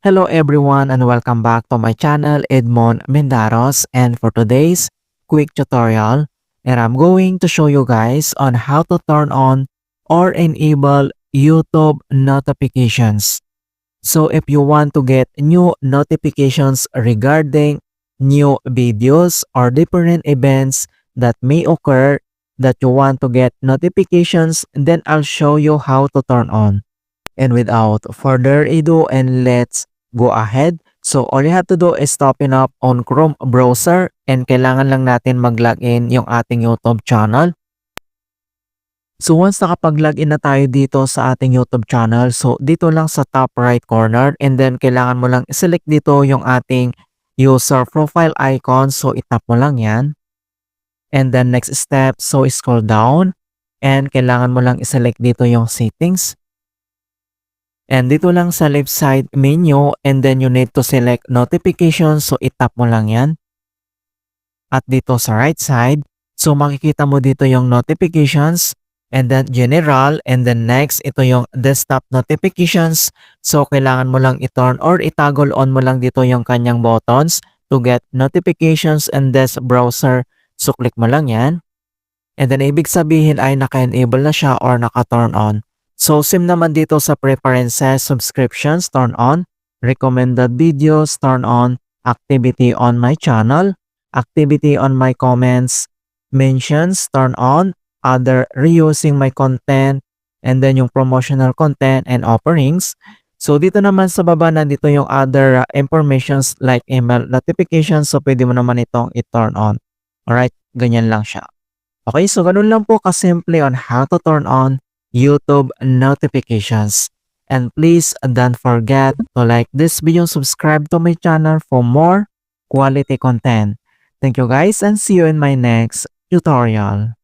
Hello everyone and welcome back to my channel Edmond Mendaros, and for today's quick tutorial I'm going to show you guys on how to turn on or enable YouTube notifications. So if you want to get new notifications regarding new videos or different events that may occur that you want to get notifications, then I'll show you how to turn on. And without further ado, and let's go ahead. So all you have to do is open up on Chrome browser and kailangan lang natin mag-login yung ating YouTube channel. So once nakapag-login na tayo dito sa ating YouTube channel, so dito lang sa top right corner, and then kailangan mo lang select dito yung ating user profile icon. So itap mo lang yan. And then next step, so scroll down and kailangan mo lang select dito yung settings. And dito lang sa left side menu, and then you need to select notifications. So itap mo lang yan. At dito sa right side, so makikita mo dito yung notifications, and then general, and then next ito yung desktop notifications. So kailangan mo lang i-turn or i-toggle on mo lang dito yung kanyang buttons to get notifications and this browser. So click mo lang yan. And then ibig sabihin ay naka-enable na siya or naka-turn on. So same naman dito sa preferences, subscriptions, turn on, recommended videos, turn on, activity on my channel, activity on my comments, mentions, turn on, other reusing my content, and then yung promotional content and offerings. So dito naman sa baba nandito yung other informations like email notifications. So pwede mo naman itong i-turn on. Alright, ganyan lang siya. Okay, so ganun lang po kasimple on how to turn on YouTube notifications. And please don't forget to like this video, subscribe to my channel for more quality content. Thank you guys and see you in my next tutorial.